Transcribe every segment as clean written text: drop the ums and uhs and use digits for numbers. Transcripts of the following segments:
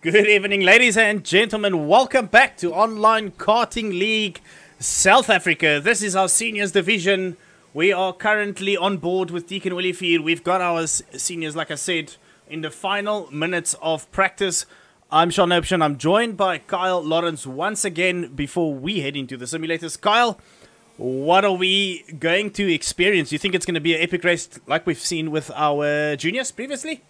Good evening, ladies and gentlemen. Welcome back to Online Karting League South Africa. This is our seniors division. We are currently on board with Deacon Willifeer. We've got our seniors, like I said, in the final minutes of practice. I'm Sean Option. I'm joined by Kyle Lawrence once again before we head into the simulators. Kyle, what are we going to experience? Do you think it's going to be an epic race like we've seen with our juniors previously?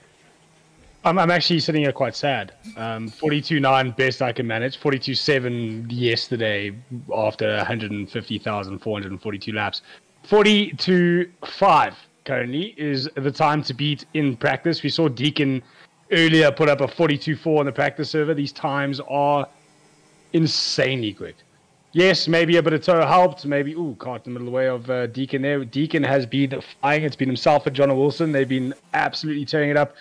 I'm actually sitting here quite sad. 42.9 best I can manage. 42.7 yesterday after 150,442 laps. 42.5 currently is the time to beat in practice. We saw Deacon earlier put up a 42.4 on the practice server. These times are insanely quick. Yes, maybe a bit of tow helped. Maybe, caught in the middle of the way of Deacon there. Deacon has been flying. It's been himself and John Wilson. They've been absolutely tearing it up.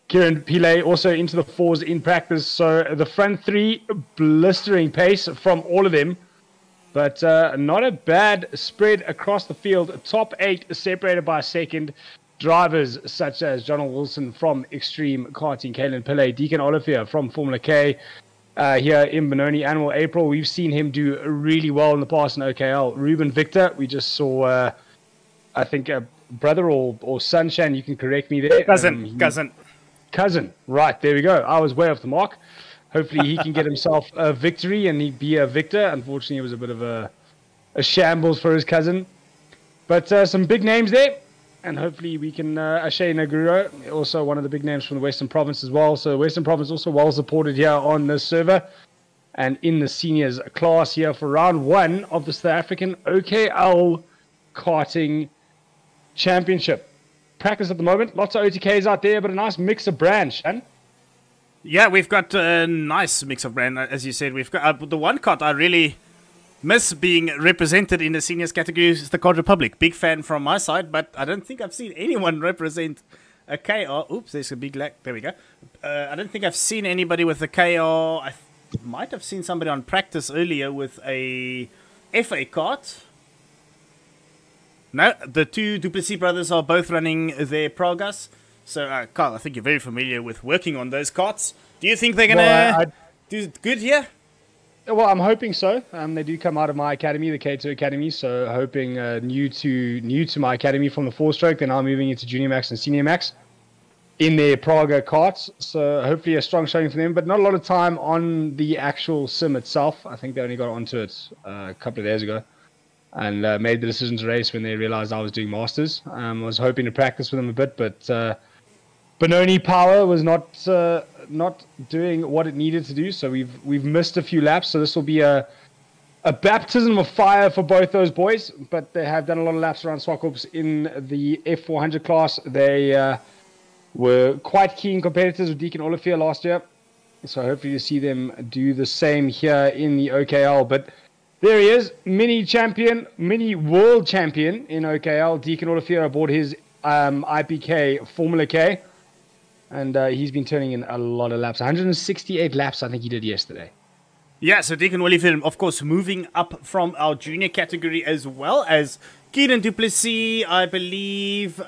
Kieran Pillay also into the fours in practice. So the front three, blistering pace from all of them. But not a bad spread across the field. Top 8 separated by a second. Drivers such as John Wilson from Extreme Karting, Kalen Pillay, Deacon Olivier from Formula K. Here in Benoni, Animal April, we've seen him do really well in the past in OKL. Ruben Victor, we just saw, I think, a brother or son, Shan, you can correct me there. Cousin, right, there we go. I was way off the mark. Hopefully he can get himself a victory and he'd be a victor. Unfortunately, it was a bit of a shambles for his cousin. But some big names there. And hopefully we can, Ashay Naguro, also one of the big names from the Western Province as well. So Western Province also well supported here on this server. And in the seniors class here for round 1 of the South African OKL Karting Championship. Practice at the moment, lots of OTKs out there, but a nice mix of brands, Shan. Yeah, we've got a nice mix of brand, as you said. We've got the one kart I really miss being represented in the seniors category is the Kart Republic. Big fan from my side, but I don't think I've seen anyone represent a KR. Oops, there's a big lag. There we go. I don't think I've seen anybody with a KR. I might have seen somebody on practice earlier with a FA kart. No, the two Duplessis brothers are both running their Pragas. So, Kyle, I think you're very familiar with working on those karts. Do you think they're going to do good here? Well, I'm hoping so. They do come out of my academy, the K2 Academy. So, hoping new to my academy from the 4-stroke. They're now moving into Junior Max and Senior Max in their Praga karts. So, hopefully a strong showing for them. But not a lot of time on the actual sim itself. I think they only got onto it a couple of days ago. And made the decision to race when they realized I was doing Masters. I was hoping to practice with them a bit, but Benoni Power was not doing what it needed to do, so we've missed a few laps. So this will be a baptism of fire for both those boys. But they have done a lot of laps around Zwartkops in the F400 class. They were quite keen competitors with Deacon Olivier last year, so hopefully you see them do the same here in the OKL. But there he is, mini world champion in OKL. Deacon Olivier aboard his IPK Formula K. And he's been turning in a lot of laps. 168 laps, I think he did yesterday. Yeah, so Deacon Olivier, of course, moving up from our junior category as well as Kieran Duplessis, I believe.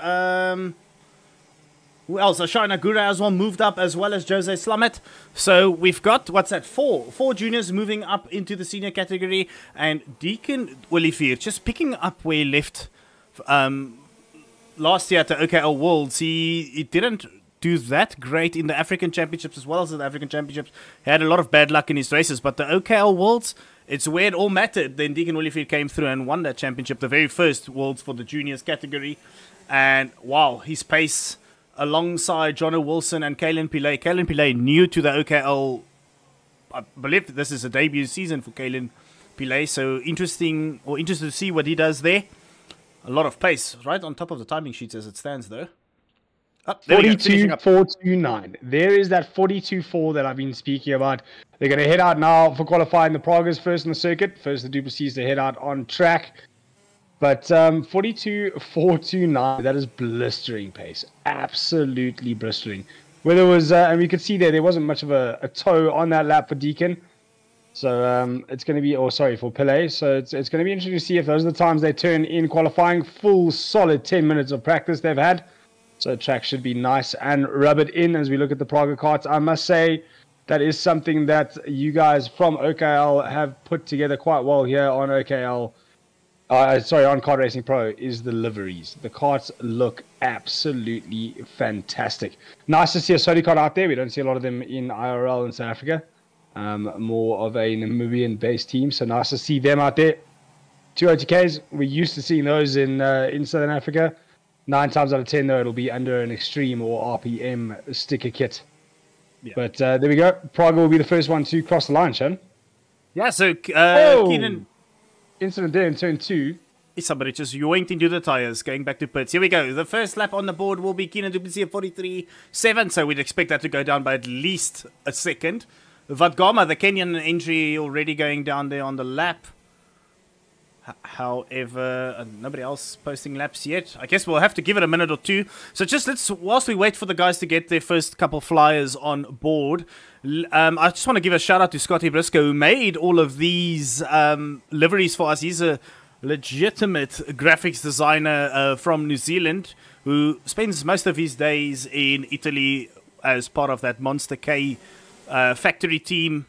Who else? Ashana Gura as well moved up, as well as Jose Slamet. So we've got, what's that, four juniors moving up into the senior category. And Deacon Willifeer just picking up where he left last year at the OKL Worlds. He didn't do that great in the African Championships as well as the African Championships. He had a lot of bad luck in his races. But the OKL Worlds, it's where it all mattered. Then Deacon Willifeer came through and won that championship, the very first Worlds for the juniors category. And wow, his pace alongside John Wilson and Kalen Pillay. Kalen Pillay new to the OKL. I believe this is a debut season for Kalen Pillay. So interested to see what he does there. A lot of pace, right on top of the timing sheets as it stands though. 42.429. There is that 42.4 that I've been speaking about. They're going to head out now for qualifying the Pragas first in the circuit. First the Duplessis to head out on track. But 42.429, that is blistering pace. Absolutely blistering. Where there was, and we could see there wasn't much of a toe on that lap for Deacon. So it's going to be, for Pillay. So it's going to be interesting to see if those are the times they turn in qualifying. Full solid 10 minutes of practice they've had. So track should be nice and rub it in as we look at the Praga karts. I must say, That is something that you guys from OKL have put together quite well here on OKL. On Kart Racing Pro, is the liveries. The karts look absolutely fantastic. Nice to see a Sodi kart out there. We don't see a lot of them in IRL in South Africa. More of a Namibian-based team, so nice to see them out there. 2 OTKs, we're used to seeing those in Southern Africa. 9 times out of 10, though, it'll be under an Extreme or RPM sticker kit. Yeah. But there we go. Praga will be the first one to cross the line, Sean. Yeah, so Keenan... Incident there in turn 2. Somebody just yoinked into the tires, going back to pits. Here we go. The first lap on the board will be Keenan Duplessis at 43.7, so we'd expect that to go down by at least a second. Zwartkops, the Kenyan entry, already going down there on the lap. However, nobody else posting laps yet. I guess we'll have to give it a minute or two. So just whilst we wait for the guys to get their first couple flyers on board, I just want to give a shout out to Scotty Briscoe, who made all of these liveries for us. He's a legitimate graphics designer from New Zealand, who spends most of his days in Italy as part of that Monster K factory team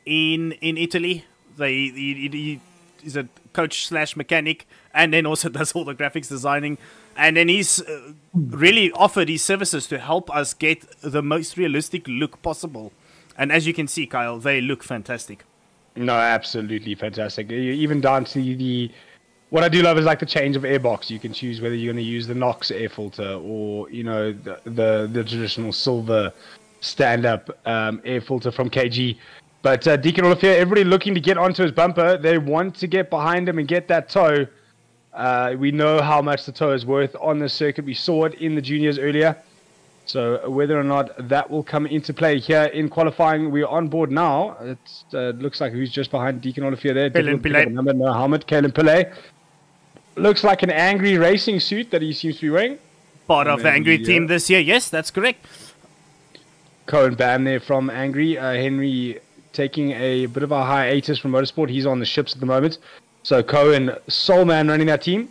in Italy. He's a coach / mechanic, and then also does all the graphics designing. And then he's really offered his services to help us get the most realistic look possible. And as you can see, Kyle, they look fantastic. No, absolutely fantastic. Even down to the... What I do love is like the change of airbox. You can choose whether you're going to use the Nox air filter or, you know, the traditional silver stand-up air filter from KG. But Deacon Olivier, everybody looking to get onto his bumper. They want to get behind him and get that toe. We know how much the toe is worth on the circuit. We saw it in the juniors earlier. So whether or not that will come into play here in qualifying, we're on board now. It looks like who's just behind Deacon Olivier there. Kalen Pillay. Number, no helmet. Kalen Pillay. Looks like an Angry racing suit that he seems to be wearing. Part of the Angry team this year. Yes, that's correct. Cohen Bam there from Angry. Henry taking a bit of a hiatus from motorsport. He's on the ships at the moment. So Cohen, sole man running that team.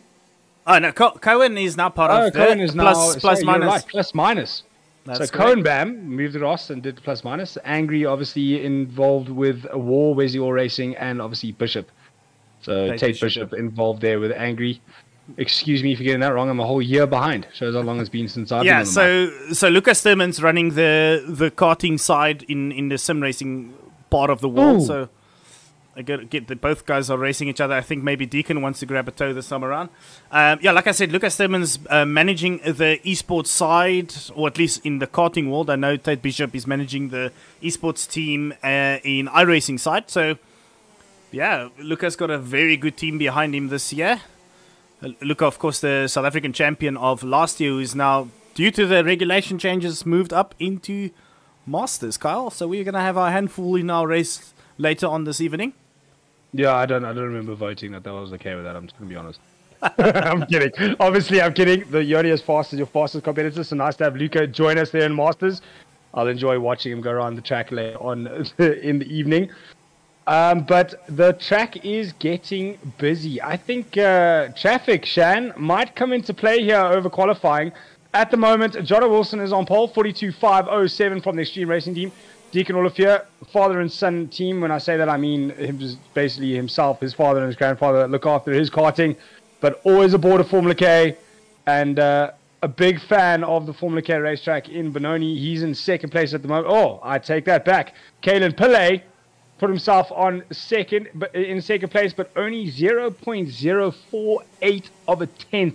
Oh, no, Cohen is now part of Cohen is plus minus. Right, plus minus. That's so Cohen Bam moved across and did plus minus. Angry obviously involved with War, Wesley War Racing, and obviously Bishop. So Tate Bishop involved there with Angry. Excuse me for getting that wrong. I'm a whole year behind. Shows how long it's been since I've been on the mic. So Lucas Sturman's running the karting side in the sim racing part of the world. Ooh. So I get that both guys are racing each other. I think maybe Deacon wants to grab a toe this time around. Like I said, Lucas Sturman's managing the esports side, or at least in the karting world. I know Tate Bishop is managing the esports team in iRacing side. So yeah, Lucas got a very good team behind him this year. Luca, of course, the South African champion of last year, who is now, due to the regulation changes, moved up into Masters, Kyle. So we're going to have our handful in our race later on this evening. Yeah, I don't remember voting that was okay with that. I'm just going to be honest. I'm kidding. Obviously, I'm kidding. You're only as fast as your fastest competitor, so nice to have Luca join us there in Masters. I'll enjoy watching him go around the track later on in the evening. But the track is getting busy. I think traffic, Shan, might come into play here over qualifying. At the moment, Jono Wilson is on pole, 42.507 from the Extreme Racing team. Deacon Olivier, father and son team. When I say that, I mean basically himself, his father and his grandfather look after his karting, but always aboard a Formula K, and a big fan of the Formula K racetrack in Benoni. He's in second place at the moment. Oh, I take that back. Kalen Pillay put himself in second place, but only 0.048 of a tenth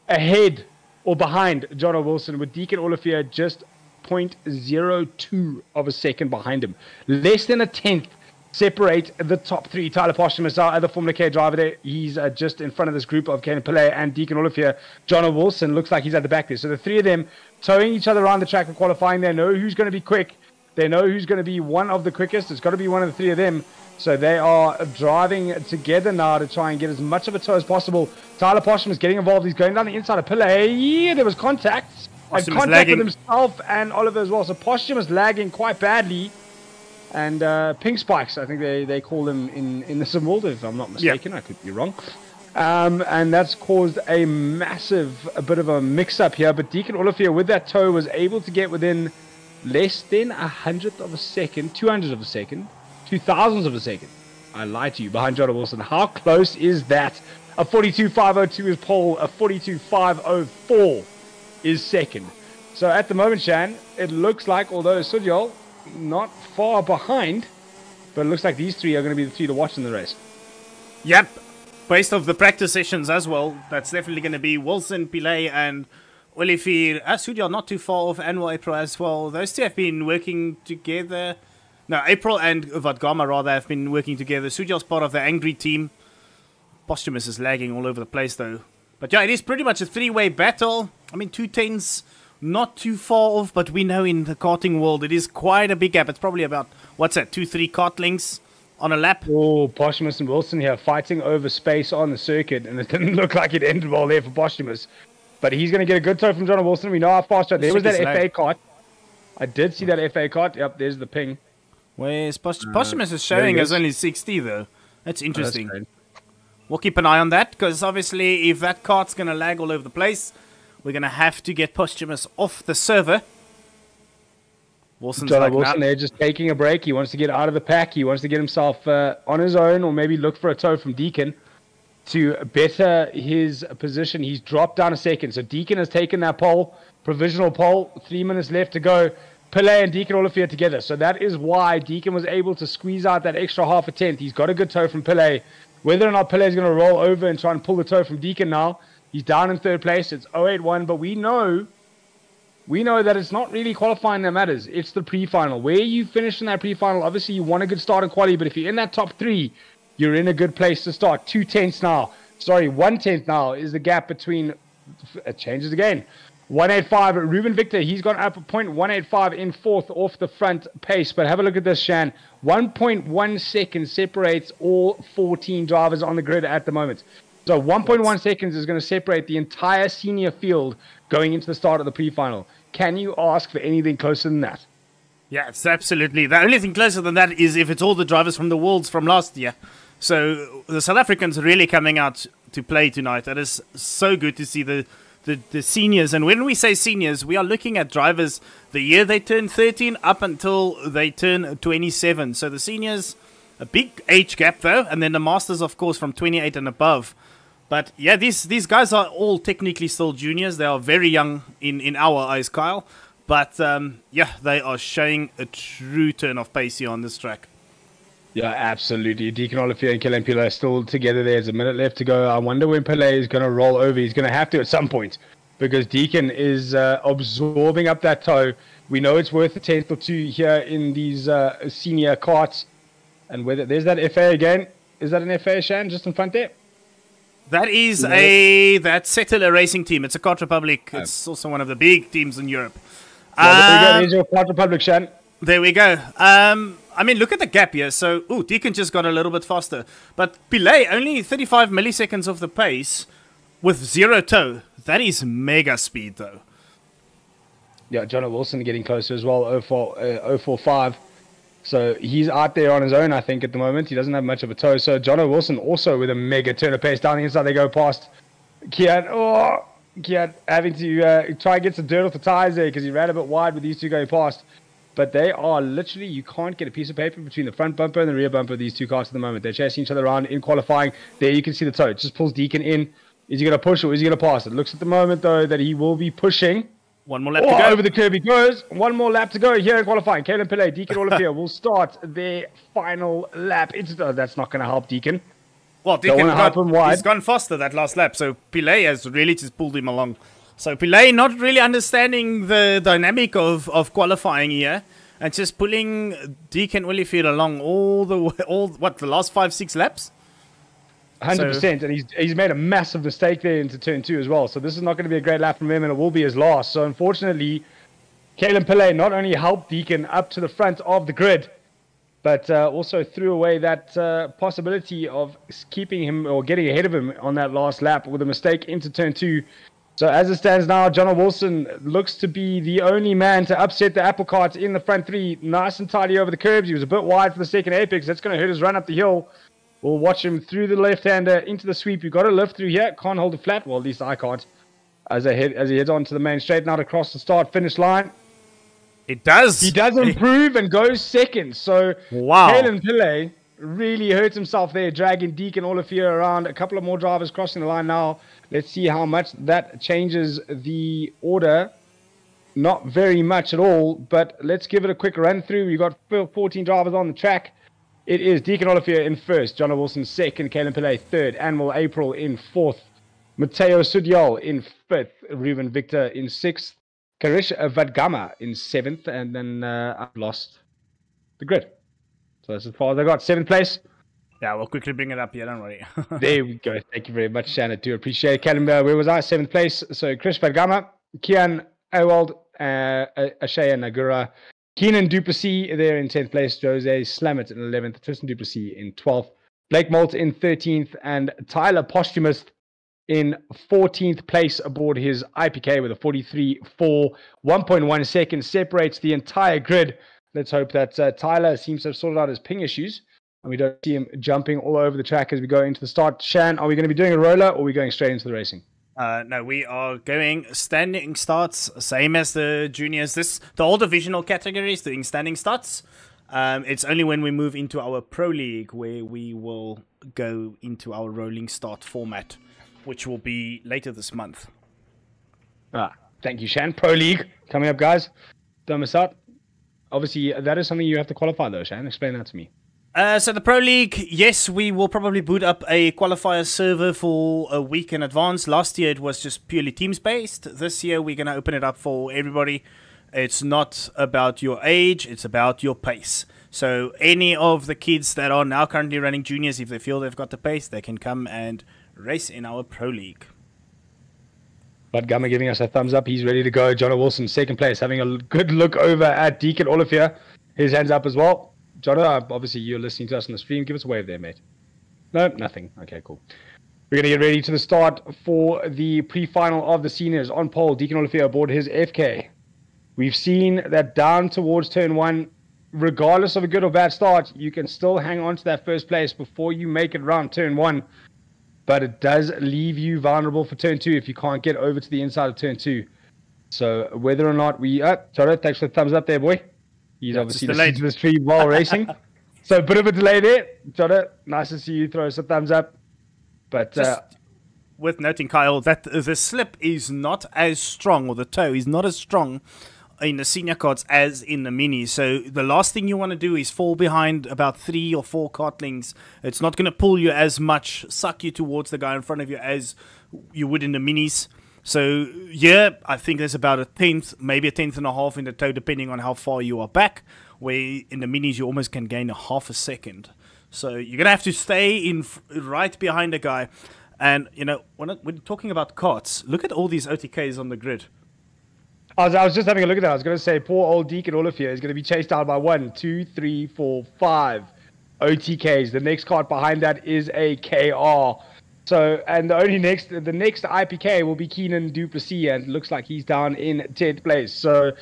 ahead or behind Jono Wilson, with Deacon Olivier just 0.02 of a second behind him. Less than a tenth separate the top three. Tyler Posthumous, our other Formula K driver there, he's just in front of this group of Kane Pillay and Deacon Olivier. Jono Wilson looks like he's at the back there. So the three of them towing each other around the track for qualifying. They know who's going to be quick. They know who's going to be one of the quickest. It's got to be one of the three of them. So they are driving together now to try and get as much of a tow as possible. Tyler Posthumous getting involved. He's going down the inside of Pillay. Yeah, there was contact. And contact with himself and Oliver as well. So Posthumous lagging quite badly. And Pink Spikes, I think they call them in the sim world, if I'm not mistaken. Yeah. I could be wrong. And that's caused a bit of a mix-up here. But Deacon Olivier, with that tow, was able to get within less than 100th of a second, 200th of a second, 2000th of a second. I lied to you, behind Jonah Wilson. How close is that? A 42.502 is pole, a 42.504 is second. So at the moment, Shan, it looks like, although Sudyal not far behind, but it looks like these three are going to be the three to watch in the race. Yep. Based off the practice sessions as well, that's definitely going to be Wilson, Pillay, and Olivier. Sudyal not too far off, and April as well. Those two have been working together. No, April and Zwartkops rather have been working together. Sudyal's part of the Angry team. Posthumous is lagging all over the place though. But yeah, it is pretty much a three-way battle. I mean, 210s not too far off, but we know in the karting world it is quite a big gap. It's probably about, what's that, 2-3 kart lengths on a lap. Oh, Posthumous and Wilson here fighting over space on the circuit, and it didn't look like it ended well there for Posthumous. But he's going to get a good tow from Jonah Wilson. We know how fast there was that FA kart. I did see that FA kart. Yep, there's the ping. Where's Posthumous is showing as only 60 though. That's interesting. We'll keep an eye on that, because obviously if that kart's going to lag all over the place, we're going to have to get Posthumous off the server. Wilson's Jonah Wilson there just taking a break. He wants to get out of the pack. He wants to get himself on his own, or maybe look for a tow from Deacon to better his position. He's dropped down a second. So Deacon has taken that pole, provisional pole, 3 minutes left to go. Pillay and Deacon Olivier together. So that is why Deacon was able to squeeze out that extra half a tenth. He's got a good tow from Pillay. Whether or not Pillay is going to roll over and try and pull the tow from Deacon now, he's down in third place. It's 081, but we know that it's not really qualifying that matters. It's the pre-final. Where you finish in that pre-final, obviously you want a good start in quali, but if you're in that top three, you're in a good place to start. 2/10 now. Sorry, 1/10 now is the gap between... It changes again. 185, Ruben Victor, he's gone up a 0.185 in fourth off the front pace. But have a look at this, Shan. 1.1 seconds separates all 14 drivers on the grid at the moment. So 1.1 seconds is going to separate the entire senior field going into the start of the pre-final. Can you ask for anything closer than that? Yeah, it's absolutely. The only thing closer than that is if it's all the drivers from the Worlds from last year. So the South Africans are really coming out to play tonight. That is so good to see the seniors. And when we say seniors, we are looking at drivers the year they turn 13 up until they turn 27. So the seniors, a big age gap though, and then the masters, of course, from 28 and above. But yeah, these guys are all technically still juniors. They are very young in our eyes, Kyle. But yeah, they are showing a true turn of pace here on this track. Yeah, absolutely. Deacon Olivier and Kellen Pillay are still together. There's a minute left to go. I wonder when Pillay is going to roll over. He's going to have to at some point, because Deacon is absorbing up that tow. We know it's worth a tenth or two here in these senior karts. And whether there's that FA again. Is that an FA, Shan, just in front there? That is that Settler racing team. It's a Kart Republic. It's also one of the big teams in Europe. Yeah, there we go. There's your Kart Republic, Shan. There we go. I mean, look at the gap here. So, Deacon just got a little bit faster. But Pillay, only 35 milliseconds off the pace with zero tow. That is mega speed, though. Yeah, Jonah Wilson getting closer as well, 045. So he's out there on his own, I think, at the moment. He doesn't have much of a tow. So Jonah Wilson also with a mega turn of pace down the inside. They go past Kian. Oh, Kian having to try and get some dirt off the tires there because he ran a bit wide with these two going past. But they are literally, you can't get a piece of paper between the front bumper and the rear bumper of these two cars at the moment. They're chasing each other around in qualifying. There you can see the tow. It just pulls Deacon in. Is he going to push or is he going to pass? It looks at the moment, though, that he will be pushing. One more lap to go. Over the curb he goes. One more lap to go here in qualifying. Kalen Pillay, Deacon Olivier will start their final lap. That's not going to help Deacon. Well, Deacon he's gone faster that last lap, so Pillay has really just pulled him along. So Pillay not really understanding the dynamic of qualifying here, and just pulling Deacon Olivier along all the last 5-6 laps? 100%, and he's made a massive mistake there into turn 2 as well. So this is not going to be a great lap from him, and it will be his last. So unfortunately, Kalen Pillay not only helped Deacon up to the front of the grid, but also threw away that possibility of keeping him or getting ahead of him on that last lap with a mistake into turn 2. So as it stands now, Jonah Wilson looks to be the only man to upset the apple cart in the front 3. Nice and tidy over the curbs. He was a bit wide for the second apex. That's going to hurt his run up the hill. We'll watch him through the left-hander into the sweep. You've got to lift through here. Can't hold it flat. Well, at least I can't. As he heads on to the main straight, now across the start-finish line. It does. He does improve and goes second. So Wow. Kalen Pillay really hurts himself there, dragging Deacon Olivier around. A couple of more drivers crossing the line now. Let's see how much that changes the order. Not very much at all, but let's give it a quick run through. We've got 14 drivers on the track. It is Deacon Olivier in first, John Wilson second, Kalen Pillay third, Anwar April in fourth, Matteo Sudyal in fifth, Ruben Victor in sixth, Karish Vadgama in seventh, and then I've lost the grid. So that's as far as I got. Seventh place. Yeah, we'll quickly bring it up here, don't worry. There we go. Thank you very much, Shannon. Do appreciate it. Callum, where was I? Seventh place. So Chris Vadgama, Kian Ewald, Ashaya Nagura, Keenan Duplessis there in 10th place, Jose Slamet in 11th, Tristan Duplessis in 12th, Blake Molt in 13th, and Tyler Posthumous in 14th place aboard his IPK with a 43.4. 1.1 seconds separates the entire grid. Let's hope that Tyler seems to have sorted out his ping issues and we don't see him jumping all over the track as we go into the start. Shan, are we going to be doing a roller or are we going straight into the racing? No, we are going standing starts, same as the juniors. The whole divisional categories doing standing starts. It's only when we move into our Pro League where we will go into our rolling start format, which will be later this month. Thank you, Shan. Pro League coming up, guys. Don't miss out. Obviously, that is something you have to qualify, though, Shan. Explain that to me. So the Pro League, yes, we will probably boot up a qualifier server for a week in advance. Last year it was just purely teams-based. This year we're going to open it up for everybody. It's not about your age, it's about your pace. So any of the kids that are now currently running juniors, if they feel they've got the pace, they can come and race in our Pro League. But Gamma giving us a thumbs up. He's ready to go. John Wilson, second place, having a good look over at Deacon Olivier. His hands up as well. John, obviously you're listening to us on the stream. Give us a wave there, mate. No, nothing. Okay, cool. We're going to get ready to the start for the pre-final of the seniors. On pole, Deacon Olivier aboard his FK. We've seen that down towards turn one, regardless of a good or bad start, you can still hang on to that first place before you make it around turn one. But it does leave you vulnerable for turn two if you can't get over to the inside of turn two. So whether or not we... Jota, thanks for the thumbs up there, boy. He's obviously listening to the stream while racing. So a bit of a delay there. Jota, nice to see you throw us a thumbs up. But just worth noting, Kyle, that the slip is not as strong, or the toe is not as strong in the senior carts as in the minis. So the last thing you want to do is fall behind about 3 or 4 cartlings. It's not going to pull you as much, suck you towards the guy in front of you as you would in the minis. So yeah, I think there's about a 10th, maybe a 10th and a half in the toe, depending on how far you are back, where in the minis you almost can gain a half a second. So you're going to have to stay in right behind the guy. And, you know, when we're talking about carts, look at all these OTKs on the grid. I was just having a look at that. I was going to say, poor old Deacon Olivier is going to be chased down by 1, 2, 3, 4, 5 OTKs. The next cart behind that is a KR. So, and the next IPK will be Keenan Duplessis, and it looks like he's down in 10th place. So,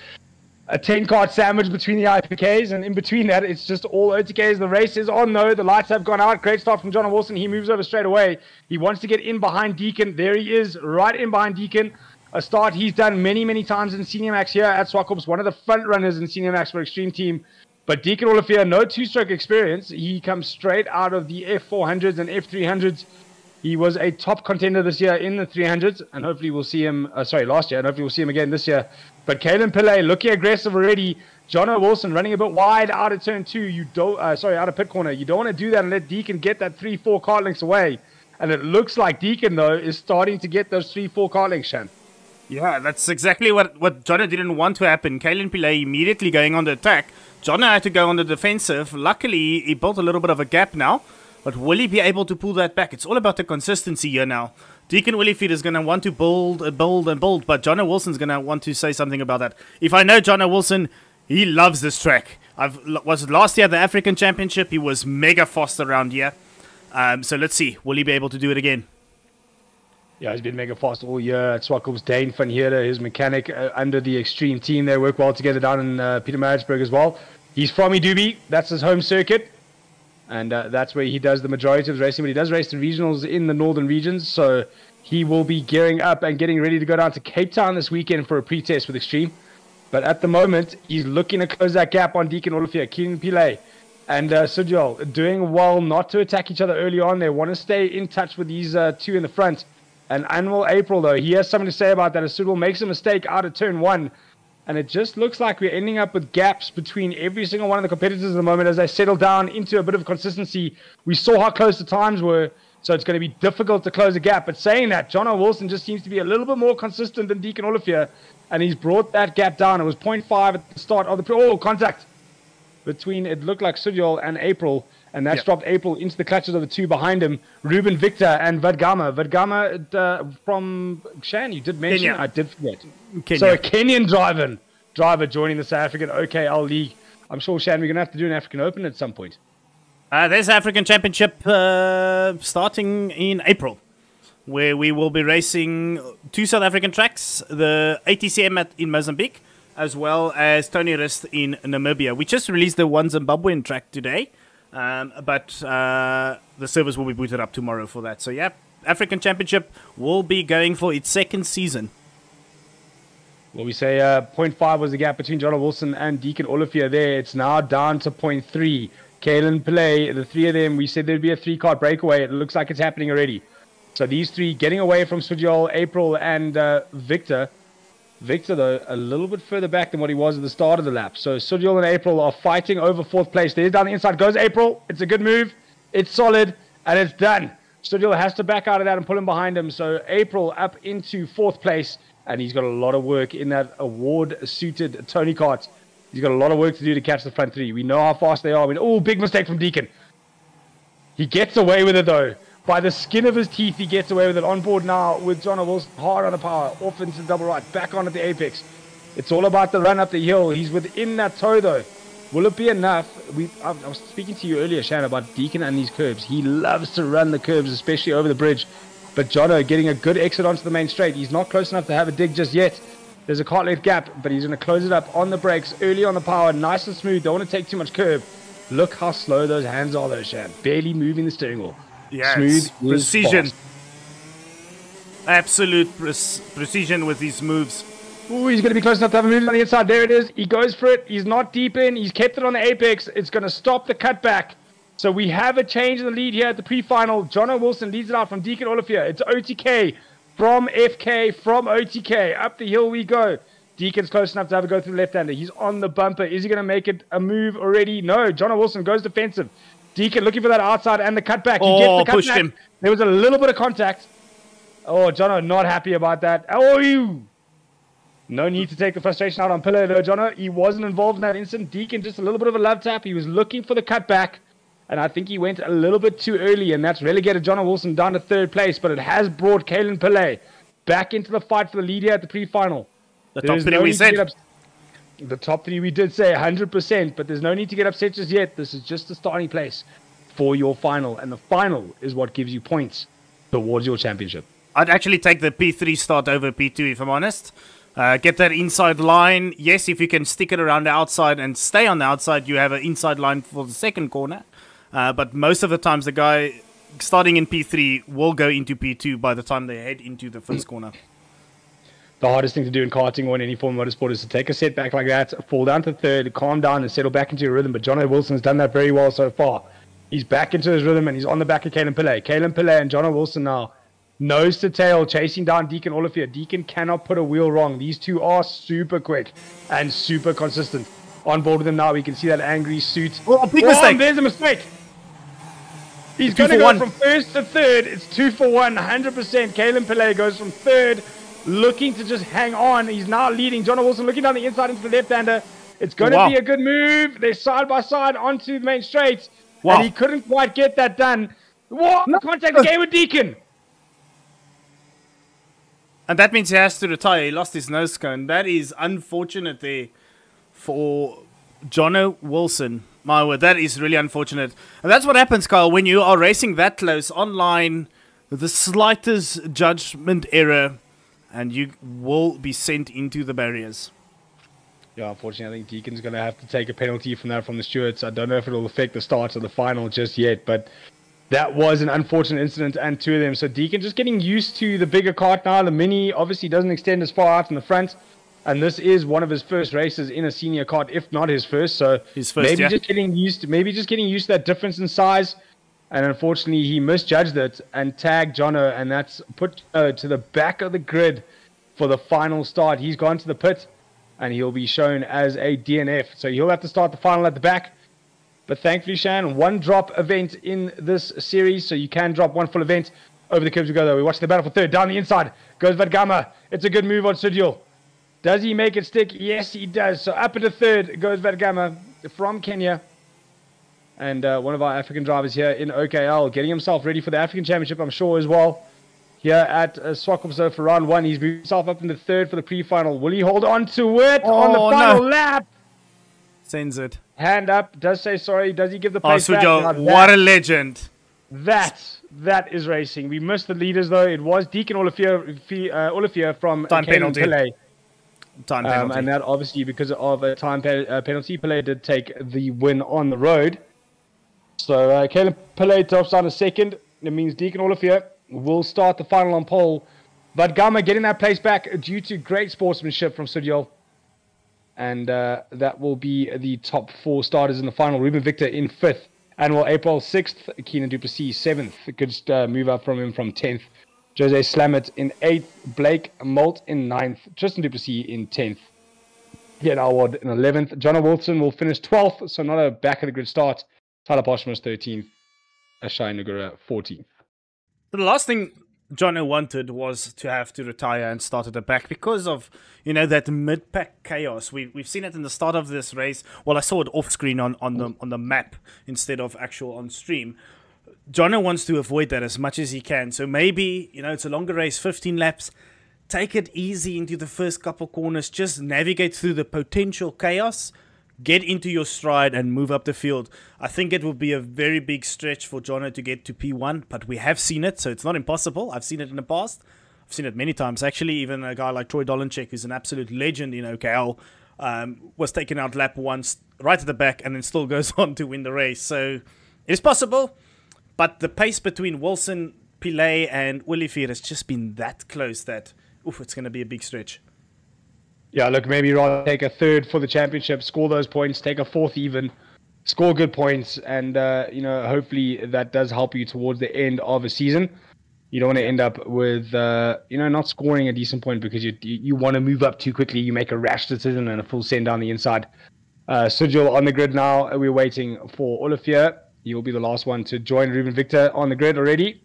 a 10-cart sandwich between the IPKs, and in between that, it's just all OTKs. The race is on, though. The lights have gone out. Great start from John Wilson. He moves over straight away. He wants to get in behind Deacon. There he is, right in behind Deacon. A start he's done many, many times in Senior Max here at Zwartkops. One of the front runners in Senior Max for Extreme Team. But Deacon Olivier, no two-stroke experience. He comes straight out of the F400s and F300s. He was a top contender this year in the 300s, and hopefully we'll see him, last year, and hopefully we'll see him again this year. But Kalen Pillay looking aggressive already. John Wilson running a bit wide out of turn two. Out of pit corner. You don't want to do that and let Deacon get that 3-4 cart links away. And it looks like Deacon, though, is starting to get those 3-4 cart links, Shan. Yeah, that's exactly what Jonna didn't want to happen. Kalen Pillay immediately going on the attack. Jonna had to go on the defensive. Luckily, he built a little bit of a gap now. But will he be able to pull that back? It's all about the consistency here now. Deacon Willifeed is going to want to build and build and build, but Jonna Wilson's going to want to say something about that. If I know Jonna Wilson, he loves this track. Was it last year at the African Championship? He was mega fast around here. So let's see. Will he be able to do it again? Yeah, he's been mega fast all year at Zwartkops. Dane van Heerde, his mechanic under the Extreme Team. They work well together down in Pietermaritzburg as well. He's from Idubi. That's his home circuit. And that's where he does the majority of his racing. But he does race the regionals in the northern regions. So he will be gearing up and getting ready to go down to Cape Town this weekend for a pre-test with Extreme. But at the moment, he's looking to close that gap on Deacon Olafia, Keenan Pillay, and Sujol doing well not to attack each other early on. They want to stay in touch with these two in the front. And Annual April, though, he has something to say about that. As Sujol makes a mistake out of turn 1. And it just looks like we're ending up with gaps between every single one of the competitors at the moment as they settle down into a bit of consistency. We saw how close the times were, so it's going to be difficult to close the gap. But saying that, Jono Wilson just seems to be a little bit more consistent than Deacon Olafia, and he's brought that gap down. It was 0.5 at the start of the... Oh, contact between, it looked like Sujol and April, and that's dropped April into the clutches of the two behind him, Ruben Victor and Vadgama. Vadgama from Shan, you did mention, Kenya. I did forget. Kenya. So a Kenyan driver joining the South African OKL League. I'm sure, Shan, we're going to have to do an African Open at some point. There's African Championship starting in April, where we will be racing 2 South African tracks, the ATCM in Mozambique, as well as Tony Rist in Namibia. We just released the one Zimbabwean track today, but the servers will be booted up tomorrow for that. So yeah, African Championship will be going for its 2nd season. Well, we say 0.5 was the gap between Jono Wilson and Deacon Olafia there. It's now down to 0.3. Kalen Pillay, the 3 of them, we said there'd be a 3-card breakaway. It looks like it's happening already. So these 3 getting away from Sujol, April, and Victor. Victor, though, a little bit further back than what he was at the start of the lap. So Sujol and April are fighting over 4th place. There's down the inside. Goes April. It's a good move. It's solid. And it's done. Sujol has to back out of that and pull him behind him. So April up into 4th place. And he's got a lot of work in that award-suited Tony Kart. He's got a lot of work to do to catch the front 3. We know how fast they are. Oh, big mistake from Deacon. He gets away with it, though. By the skin of his teeth, he gets away with it. On board now with Jono Wilson. Hard on the power. Off into the double right. Back on at the apex. It's all about the run up the hill. He's within that toe, though. Will it be enough? I was speaking to you earlier, Shan, about Deacon and these curbs. He loves to run the curbs, especially over the bridge. But Jono getting a good exit onto the main straight. He's not close enough to have a dig just yet. There's a cart length gap, but he's going to close it up on the brakes, early on the power, nice and smooth. Don't want to take too much curb. Look how slow those hands are, though, Shan. Barely moving the steering wheel. Yeah, smooth precision. fast. Absolute precision with these moves. Ooh, he's going to be close enough to have a move on the inside. There it is. He goes for it. He's not deep in. He's kept it on the apex. It's going to stop the cutback. So we have a change in the lead here at the pre-final. Jono Wilson leads it out from Deacon Olafia. It's OTK from FK, from OTK. Up the hill we go. Deacon's close enough to have a go through the left-hander. He's on the bumper. Is he going to make it a move already? No. Jono Wilson goes defensive. Deacon looking for that outside and the cutback. He gets the pushed cutback. him. There was a little bit of contact. Oh, Jono not happy about that. Oh, you. No need to take the frustration out on Pillar, though, Jono. He wasn't involved in that incident. Deacon just a little bit of a love tap. He was looking for the cutback. And I think he went a little bit too early, and that's relegated Jono Wilson down to 3rd place. But it has brought Kalen Pillay back into the fight for the lead here at the pre-final. The top 3 we said. The top 3 we did say 100%, but there's no need to get upset just yet. This is just the starting place for your final, and the final is what gives you points towards your championship. I'd actually take the P3 start over P2, if I'm honest. Get that inside line. Yes, if you can stick it around the outside and stay on the outside, you have an inside line for the 2nd corner. But most of the times, the guy starting in P3 will go into P2 by the time they head into the 1st corner. The hardest thing to do in karting or in any form of motorsport is to take a setback like that, fall down to 3rd, calm down and settle back into your rhythm. But Jono Wilson's done that very well so far. He's back into his rhythm and he's on the back of Kalen Pillay. Kalen Pillay and Jono Wilson now nose to tail chasing down Deacon Olafia. Deacon cannot put a wheel wrong. These two are super quick and super consistent. On board with him now, we can see that angry suit. Oh, big mistake. There's a mistake. He's going to go from 1st to 3rd. It's 2 for 1, 100%. Kalen Pillay goes from 3rd, looking to just hang on. He's now leading. Jono Wilson looking down the inside into the left-hander. It's going to be a good move. They're side by side onto the main straight. Wow. And he couldn't quite get that done. What? No. Contact again with Deacon. And that means he has to retire. He lost his nose cone. That is unfortunate there for Jono Wilson. My word, that is really unfortunate. And that's what happens, Kyle, when you are racing that close online, the slightest judgment error, and you will be sent into the barriers. Yeah, unfortunately, I think Deacon's going to have to take a penalty from that from the stewards. I don't know if it will affect the start of the final just yet, but that was an unfortunate incident, and 2 of them. So Deacon just getting used to the bigger kart now. The Mini obviously doesn't extend as far out in the front. And this is one of his first races in a senior kart, if not his first. So His first, maybe yeah. just getting used to that difference in size. And unfortunately, he misjudged it and tagged Jono, and that's put to the back of the grid for the final start. He's gone to the pit, and he'll be shown as a DNF. So he'll have to start the final at the back. But thankfully, Shan, one drop event in this series, so you can drop one full event. Over the curbs we go, though. We watch the battle for third. Down the inside goes Vadgama. It's a good move on Sudjul. Does he make it stick? Yes, he does. So up into third goes Vadgama from Kenya. And one of our African drivers here in OKL, getting himself ready for the African Championship, I'm sure, as well. Here at Zwartkops for round one. He's moved himself up into third for the pre-final. Will he hold on to it on the final lap? Sends it. Hand up. Does say sorry. Does he give the place back? Sudjul, what a legend. That is racing. We missed the leaders, though. It was Deacon Olafia from Time penalty. Pillay. Time penalty. And that obviously because of a time penalty. Pillay did take the win on the road. So Caleb Pillay drops down a second. It means Deacon Olafia will start the final on pole. Vadgama getting that place back due to great sportsmanship from Sudjul. And that will be the top four starters in the final. Ruben Victor in fifth. Annual April 6th, Keenan Duplessis 7th. Good move up from him from 10th. Jose Slamet in 8th. Blake Molt in 9th. Tristan Duplessis in 10th. Ian Alward in 11th. Jonah Wilson will finish 12th, so not a back of the grid start. Tyler Poshman 13th. Ashai Nugura 14th. The last thing Jono wanted was to have to retire and start at the back because of, that mid-pack chaos. We've seen it in the start of this race. Well, I saw it off-screen on the map instead of actual on-stream. Jono wants to avoid that as much as he can. So maybe, it's a longer race, 15 laps. Take it easy into the first couple corners. Just navigate through the potential chaos. Get into your stride and move up the field. I think it will be a very big stretch for Jono to get to P1, but we have seen it, so it's not impossible. I've seen it in the past. I've seen it many times, actually. Even a guy like Troy Dolenchek, who's an absolute legend in OKL, was taken out lap once, right at the back, and then still goes on to win the race. So it is possible, but the pace between Wilson, Pillay, and Olivier has just been that close that, it's going to be a big stretch. Yeah, look, maybe rather take a third for the championship, score those points, take a fourth even, score good points, and, hopefully that does help you towards the end of a season. You don't want to end up with, not scoring a decent point because you want to move up too quickly. You make a rash decision and a full send down the inside. Sudjul on the grid now. We're waiting for Olafia. He will be the last one to join Ruben Victor on the grid already.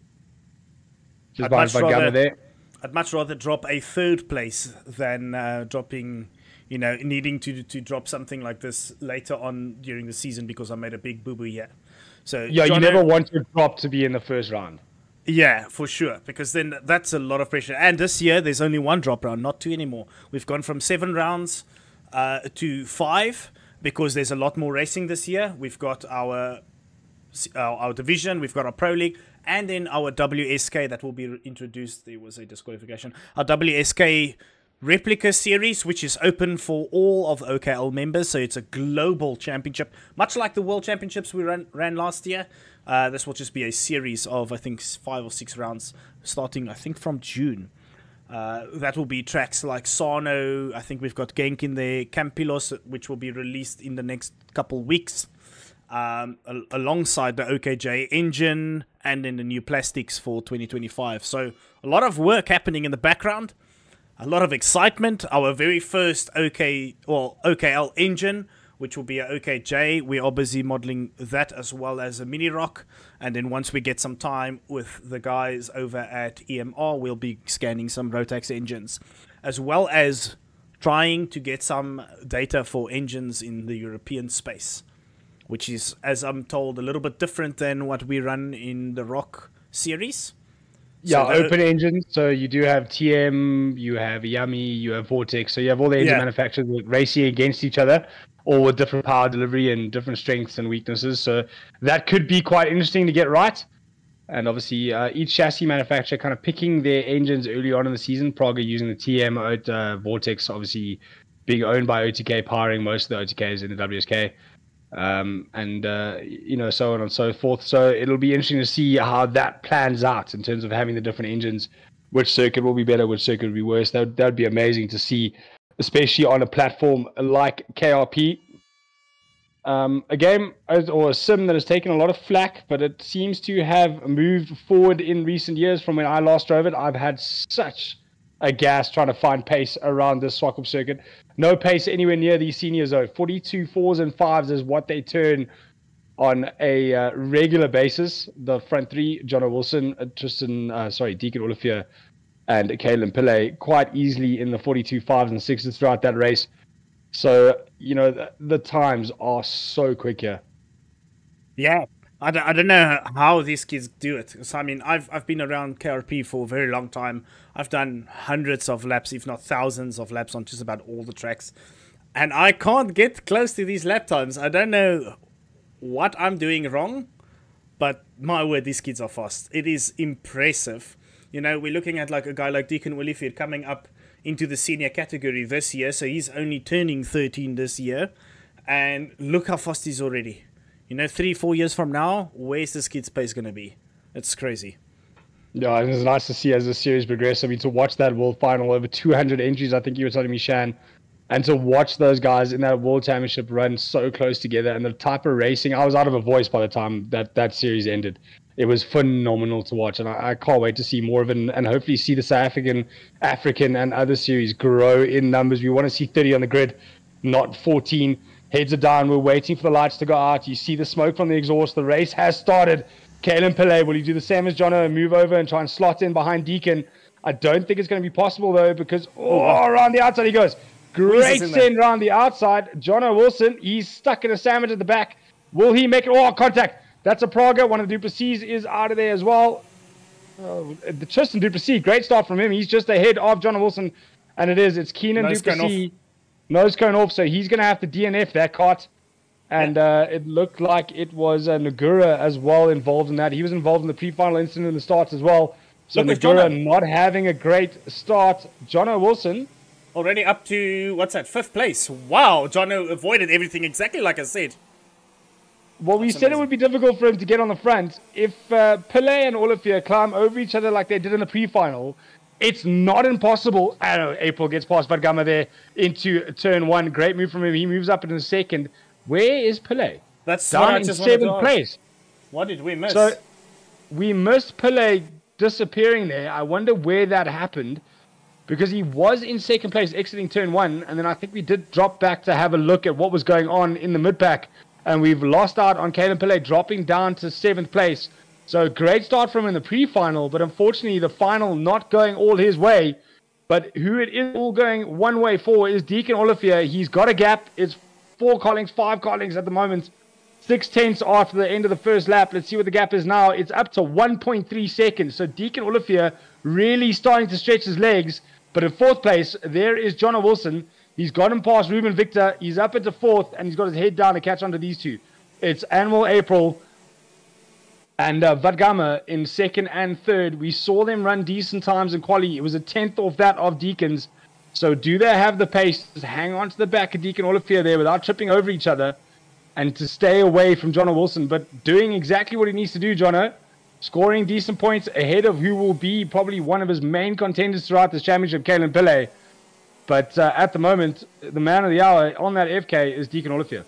Just behind Vadgama there. I'd much rather drop a third place than dropping, needing to drop something like this later on during the season because I made a big boo-boo here. So yeah, you never want your drop to be in the first round. Yeah, for sure, because then that's a lot of pressure. And this year, there's only one drop round, not two anymore. We've gone from 7 rounds to 5 because there's a lot more racing this year. We've got our division, we've got our Pro League, and then our WSK that will be introduced. There was a disqualification. Our WSK replica series, which is open for all of OKL members. So it's a global championship, much like the World Championships we ran last year. This will just be a series of, I think, 5 or 6 rounds, starting, I think, from June. That will be tracks like Sano. I think we've got Genk in there, Campilos, which will be released in the next couple weeks. Alongside the OKJ engine and then the new plastics for 2025. So a lot of work happening in the background, a lot of excitement. Our very first OKL engine, which will be a OKJ. We are busy modeling that as well as a mini rock. And then once we get some time with the guys over at EMR, we'll be scanning some Rotax engines, as well as trying to get some data for engines in the European space, which is, as I'm told, a little bit different than what we run in the Rock series. Yeah, so open engines. So you do have TM, you have Yummy, you have Vortex. So you have all the engine manufacturers racing against each other, all with different power delivery and different strengths and weaknesses. So that could be quite interesting to get right. And obviously, each chassis manufacturer kind of picking their engines early on in the season. Praga using the TM, Vortex obviously being owned by OTK, powering most of the OTKs in the WSK. So on and so forth. So it'll be interesting to see how that plans out in terms of having the different engines, which circuit will be better, which circuit will be worse. That'd be amazing to see especially on a platform like KRP. A game or a sim that has taken a lot of flack, but it seems to have moved forward in recent years from when I last drove it. I've had such a gas trying to find pace around this Zwartkops circuit. No pace anywhere near these seniors though. 42 4s and 5s is what they turn on a regular basis. The front three, Jono Wilson, Deacon Olivier, and Kalen Pillay, quite easily in the 42 5s and 6s throughout that race. So, the times are so quick here. Yeah, I don't know how these kids do it. So, I mean, I've been around KRP for a very long time. I've done hundreds of laps, if not thousands of laps on just about all the tracks. And I can't get close to these lap times. I don't know what I'm doing wrong, but my word, these kids are fast. It is impressive. We're looking at like a guy like Deacon Olivier coming up into the senior category this year, so he's only turning 13 this year, and look how fast he's already. 3-4 years from now, where's this kid's pace going to be? It's crazy. Yeah, it's nice to see as the series progresses. I mean, to watch that world final, over 200 entries, I think you were telling me, Shan, and to watch those guys in that world championship run so close together, and the type of racing, I was out of a voice by the time that series ended. It was phenomenal to watch, and I can't wait to see more of it, and hopefully see the South African and other series grow in numbers. We want to see 30 on the grid, not 14. Heads are down. We're waiting for the lights to go out. You see the smoke from the exhaust. The race has started. Kalen Pillay, will he do the same as Jono and move over and try and slot in behind Deacon? I don't think it's going to be possible, though, because around the outside he goes. Great send around the outside. Jono Wilson, he's stuck in a sandwich at the back. Will he make it? Oh, contact. That's a Praga. One of the Duplessis is out of there as well. The Tristan Duplessis, great start from him. He's just ahead of Jono Wilson. And it's Keenan Duplessis. Nose cone off, so he's going to have to DNF that cart. And it looked like it was Nagura as well involved in that. He was involved in the pre-final incident in the starts as well. So Nagura not having a great start. Jono Wilson. Already up to, 5th place. Wow, Jono avoided everything exactly like I said. Well, we said it would be difficult for him to get on the front. If Pillay and Olivier climb over each other like they did in the pre-final, it's not impossible. I don't know, April gets past Vadgama there into turn 1. Great move from him. He moves up in a second. Where is Pillay? That's down in 7th place. What did we miss? So we missed Pillay disappearing there. I wonder where that happened, because he was in 2nd place exiting turn 1, and then I think we did drop back to have a look at what was going on in the mid-pack. And we've lost out on Kalen Pillay dropping down to 7th place. So great start from him in the pre-final, but unfortunately the final not going all his way. But who it is all going one way for is Deacon Olivier. He's got a gap. It's 5 Collings at the moment. 6/10 after the end of the first lap. Let's see what the gap is now. It's up to 1.3 seconds. So Deacon Olivier really starting to stretch his legs. But in 4th place, there is Jono Wilson. He's gotten past Ruben Victor. He's up into 4th, and he's got his head down to catch onto these two. It's Animal April and Vadgama in 2nd and 3rd. We saw them run decent times in quali. It was a 10th off that of Deacon's. So do they have the pace to hang on to the back of Deacon Olivier there without tripping over each other and to stay away from Jono Wilson, but doing exactly what he needs to do, Jono, scoring decent points ahead of who will be probably one of his main contenders throughout this championship, Kalen Pillay. But at the moment, the man of the hour on that FK is Deacon Olivier.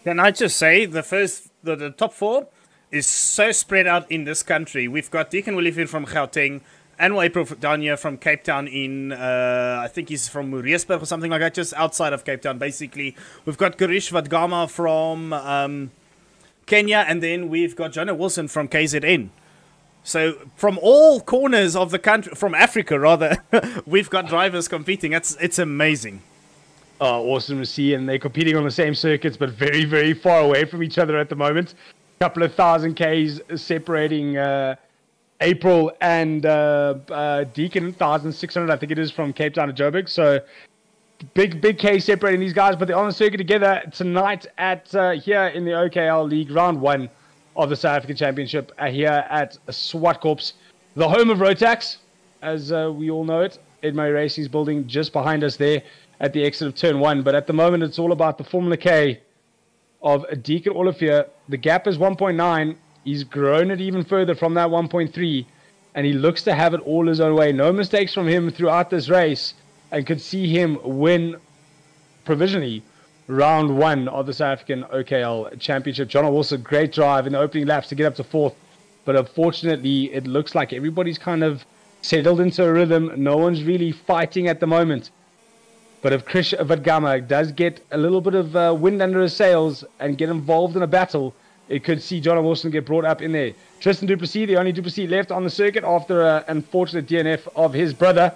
Can I just say, the top 4 is so spread out in this country. We've got Deacon Olivier from Gauteng, Annual April down here from Cape Town in, I think he's from Moorreesburg or something like that, just outside of Cape Town, basically. We've got Garish Vadgama from Kenya, and then we've got Jono Wilson from KZN. So from all corners of the country, from Africa rather, we've got drivers competing. It's amazing. Awesome to see, and they're competing on the same circuits, but very, very far away from each other at the moment. A couple of 1,000 Ks separating April and Deacon, 1,600 I think it is from Cape Town to Joburg. So big K separating these guys, but they're on the circuit together tonight at here in the OKL League, round 1 of the South African Championship here at Zwartkops, the home of Rotax, as we all know it. Ed Murray Racing's building just behind us there at the exit of turn 1. But at the moment, it's all about the Formula K of Deacon Olivier. The gap is 1.9. He's grown it even further from that 1.3, and he looks to have it all his own way. No mistakes from him throughout this race, and could see him win provisionally round 1 of the South African OKL Championship. John Wilson, great drive in the opening laps to get up to 4th. But unfortunately, it looks like everybody's kind of settled into a rhythm. No one's really fighting at the moment. But if Krish Vadgama does get a little bit of wind under his sails and get involved in a battle, it could see John Wilson get brought up in there. Tristan Duplessis, the only Duplessis left on the circuit after an unfortunate DNF of his brother,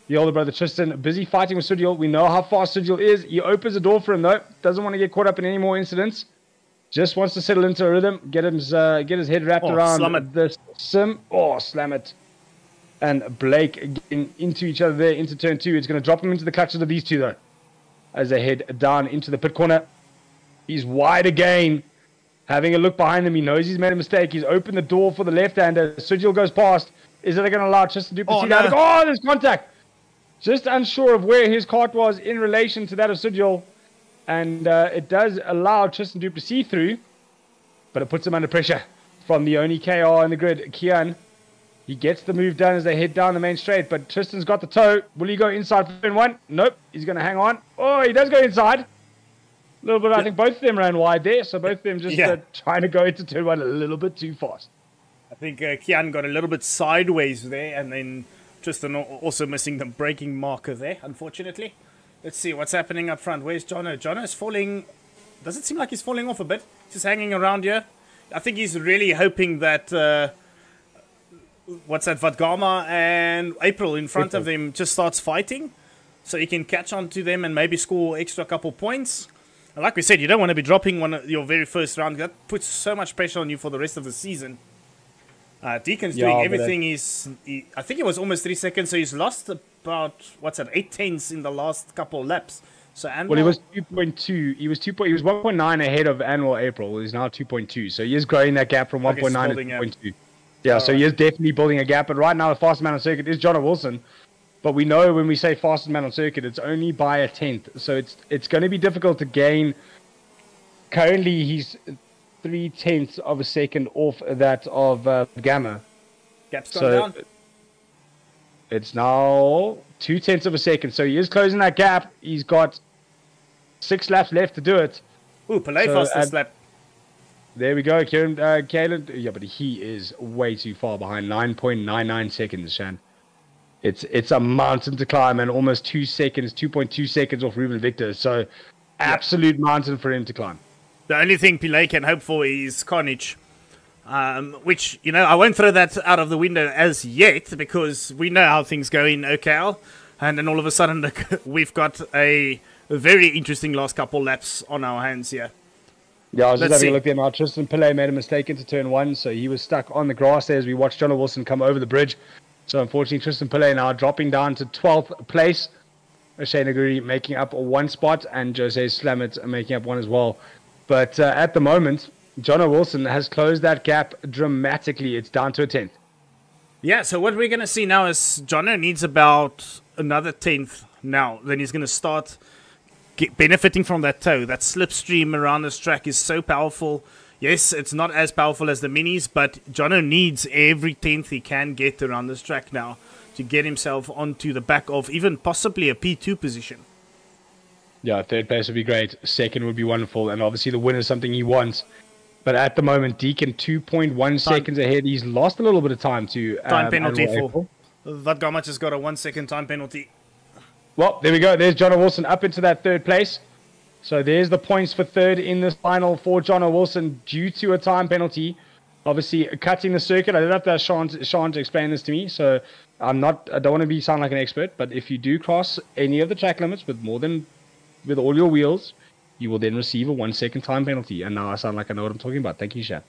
the older brother Tristan, busy fighting with Sujil. We know how fast Sujil is. He opens the door for him, though. Doesn't want to get caught up in any more incidents. Just wants to settle into a rhythm, get his head wrapped around the sim. Oh, slam it. And Blake getting into each other there, into turn 2. It's going to drop him into the clutches of these two, though, as they head down into the pit corner. He's wide again. Having a look behind him, he knows he's made a mistake. He's opened the door for the left-hander. Sujil goes past. Is it going to allow Tristan Duplessis? Oh, there's contact. Just unsure of where his kart was in relation to that of Sujil. And it does allow Tristan Duplessis through, but it puts him under pressure from the only KR in the grid, Kian. He gets the move done as they head down the main straight, but Tristan's got the toe. Will he go inside for turn 1? Nope. He's going to hang on. Oh, he does go inside. A little bit. I think both of them ran wide there, so both of them just trying to go into turn 1 a little bit too fast. I think Kian got a little bit sideways there, and then Tristan also missing the braking marker there, unfortunately. Let's see what's happening up front. Where's Jono? Jono's falling. Does it seem like he's falling off a bit? Just hanging around here. I think he's really hoping that Vadgama and April in front of them just starts fighting, so he can catch on to them and maybe score extra couple points. And like we said, you don't want to be dropping your very first round. That puts so much pressure on you for the rest of the season. Deacon's doing everything. I think it was almost 3 seconds, so he's lost about 8/10 in the last couple laps. So Anwar, he was 2.2. He was 1.9 ahead of Anwar April. He's now 2.2. So he is growing that gap from 1.9 to 2.2. Yeah, so he is definitely building a gap. But right now, the fastest man on circuit is John Wilson. But we know when we say fastest man on circuit, it's only by a tenth. So it's going to be difficult to gain. Currently, he's 0.3 of a second off that of Gamma. Gap's gone down. It's now 0.2 of a second. So he is closing that gap. He's got 6 laps left to do it. Ooh, Pelé fastest lap. There we go, Kalen. Yeah, but he is way too far behind. 9.99 seconds, Shan. It's a mountain to climb, and almost 2 seconds, 2.2 seconds off Ruben Victor. So absolute mountain for him to climb. The only thing Pelé can hope for is carnage. Which, I won't throw that out of the window as yet, because we know how things go in OKL, and then all of a sudden we've got a very interesting last couple laps on our hands here. Yeah, I was just having a look there now. Tristan Pelé made a mistake into turn 1, so he was stuck on the grass there as we watched John Wilson come over the bridge. So unfortunately, Tristan Pelé now dropping down to 12th place. O'Shea Naguri making up 1 spot, and Jose Slamet making up 1 as well. But at the moment, John Wilson has closed that gap dramatically. It's down to a 10th. Yeah, so what we're going to see now is Jono needs about another 10th now. Then he's going to start benefiting from that toe. That slipstream around this track is so powerful. Yes, it's not as powerful as the minis, but Jono needs every 10th he can get around this track now to get himself onto the back of even possibly a P2 position. Yeah, 3rd place would be great. 2nd would be wonderful. And obviously the win is something he wants. But at the moment, Deacon 2.1 seconds ahead. He's lost a little bit of time to... time penalty for... Vadgama just got a 1 second time penalty. Well, there we go. There's John Wilson up into that 3rd place. So there's the points for 3rd in this final for John Wilson due to a time penalty. Obviously, cutting the circuit. I did have to ask Sean to explain this to me. So I don't want to sound like an expert. But if you do cross any of the track limits with all your wheels, you will then receive a 1 second time penalty. And now I sound like I know what I'm talking about. Thank you, Shan.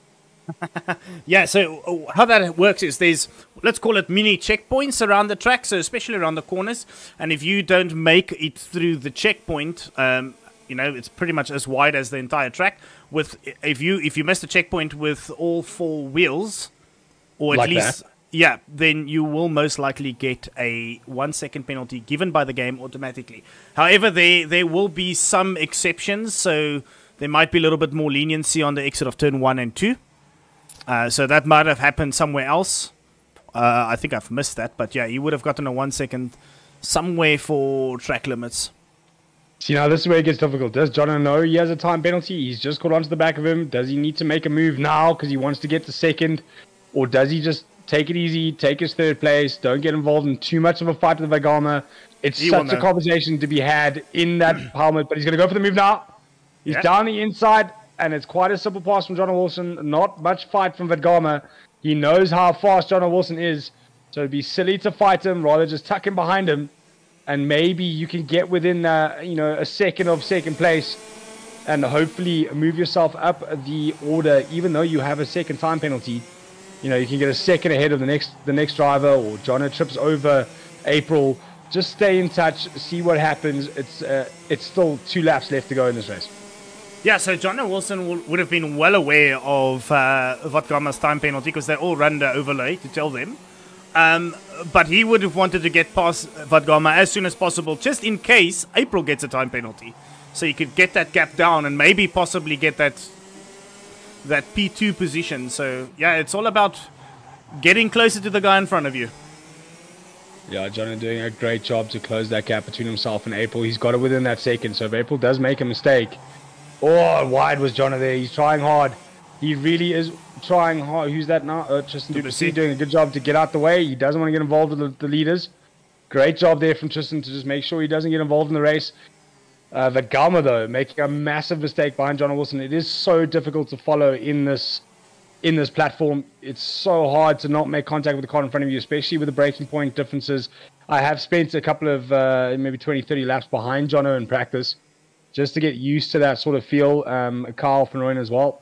Yeah, so how that works is there's, let's call it mini checkpoints around the track, so especially around the corners. And if you don't make it through the checkpoint, it's pretty much as wide as the entire track. If you miss the checkpoint with all 4 wheels, or at like least... that. Yeah, then you will most likely get a 1 second penalty given by the game automatically. However, there will be some exceptions, so there might be a little bit more leniency on the exit of turn 1 and 2. So that might have happened somewhere else. I think I've missed that, but yeah, you would have gotten a 1 second somewhere for track limits. See, now this is where it gets difficult. Does Jono know he has a time penalty? He's just got onto the back of him. Does he need to make a move now because he wants to get to second? Or does he just take it easy, take his third place, don't get involved in too much of a fight with Vagama? It's such a conversation to be had in that helmet, but he's going to go for the move now. He's down the inside, and it's quite a simple pass from Jono Wilson. Not much fight from Vagama. He knows how fast Jono Wilson is, so it'd be silly to fight him, rather just tuck him behind him. And maybe you can get within, a second of second place and hopefully move yourself up the order, even though you have a second time penalty. You know, you can get a second ahead of the next driver, or Jono trips over April. Just stay in touch, see what happens. It's still 2 laps left to go in this race. Yeah, so Jono Wilson would have been well aware of Zwartkops' time penalty because they all run the overlay to tell them. But he would have wanted to get past Zwartkops as soon as possible, just in case April gets a time penalty. So you could get that gap down and maybe possibly get that P2 position. So, yeah, it's all about getting closer to the guy in front of you. Yeah, Jono doing a great job to close that gap between himself and April. He's got it within that second. So if April does make a mistake... Oh, wide was Jono there. He's trying hard. He really is trying hard. Who's that now? Tristan Duplessis doing a good job to get out the way. He doesn't want to get involved with the leaders. Great job there from Tristan to just make sure he doesn't get involved in the race. Vagama, though, making a massive mistake behind Jono Wilson. It is so difficult to follow in this platform. It's so hard to not make contact with the car in front of you, especially with the braking point differences. I have spent a couple of maybe 20, 30 laps behind Jono in practice, just to get used to that sort of feel. Carl van Rooyen as well.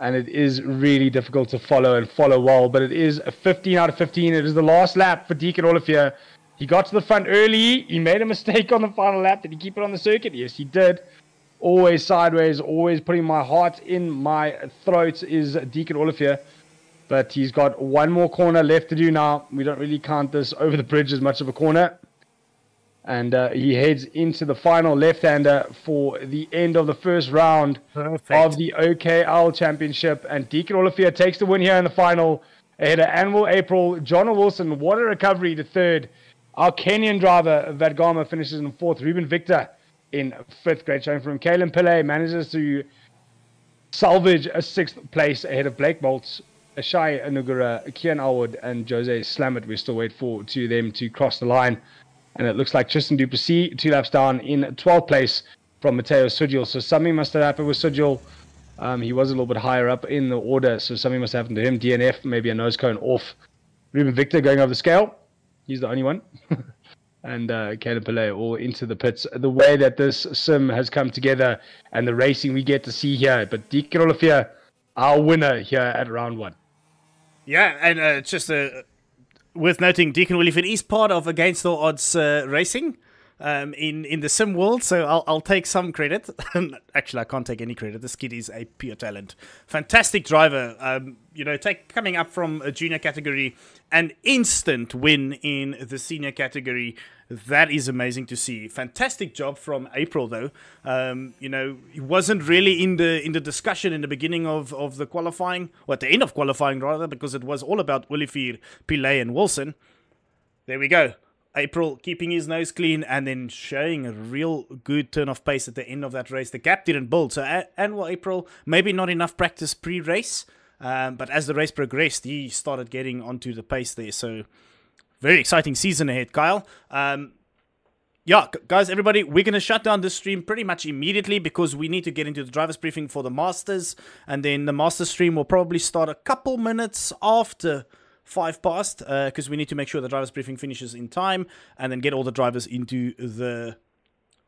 And it is really difficult to follow well. But it is a 15 out of 15. It is the last lap for Deacon Olivier. He got to the front early. He made a mistake on the final lap. Did he keep it on the circuit? Yes, he did. Always sideways, always putting my heart in my throat is Deacon Olivier. But he's got one more corner left to do now. We don't really count this over the bridge as much of a corner. And he heads into the final left-hander for the end of the first round of the OKL Championship. And Deacon Olivier takes the win here in the final ahead of Anvil April. Jono Wilson, what a recovery to third. Our Kenyan driver, Zwartkops, finishes in fourth. Ruben Victor in fifth. Great showing from him. Kalen Pillay manages to salvage a sixth place ahead of Blake Bolts, Ashai Nugura, Kian Alwood, and Jose Slamet. We still wait for them to cross the line. And it looks like Tristan Duplessis, 2 laps down in 12th place from Matteo Sugil. So something must have happened with Sugil. He was a little bit higher up in the order, so something must have happened to him. DNF, maybe a nose cone off. Ruben Victor going over the scale. He's the only one. And Caleb Pillay all into the pits. The way that this sim has come together and the racing we get to see here. But Deacon Olivier, our winner here at round 1. Yeah, and it's just worth noting, Deacon Olivier is part of Against All Odds racing in the sim world, so I'll take some credit. Actually, I can't take any credit. This kid is a pure talent. Fantastic driver. Coming up from a junior category, an instant win in the senior category. That is amazing to see. Fantastic job from April, though. He wasn't really in the discussion in the beginning of the qualifying, or at the end of qualifying rather, because it was all about Olivier, Pillay, and Wilson. There we go. April keeping his nose clean and then showing a real good turn of pace at the end of that race. The gap didn't build, so April, maybe not enough practice pre-race, but as the race progressed, he started getting onto the pace there. So very exciting season ahead, Kyle. Yeah, guys, everybody, we're going to shut down this stream pretty much immediately because we need to get into the driver's briefing for the Masters, and then the Masters stream will probably start a couple minutes after 5 past, because we need to make sure the driver's briefing finishes in time and then get all the drivers into the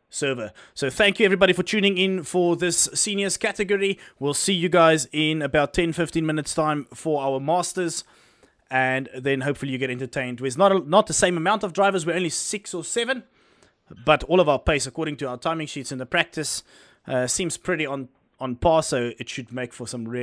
server. So thank you everybody for tuning in for this seniors category. We'll see you guys in about 10-15 minutes time for our Masters, and then hopefully you get entertained. There's not the same amount of drivers. We're only 6 or 7, but all of our pace according to our timing sheets in the practice seems pretty on par, so it should make for some really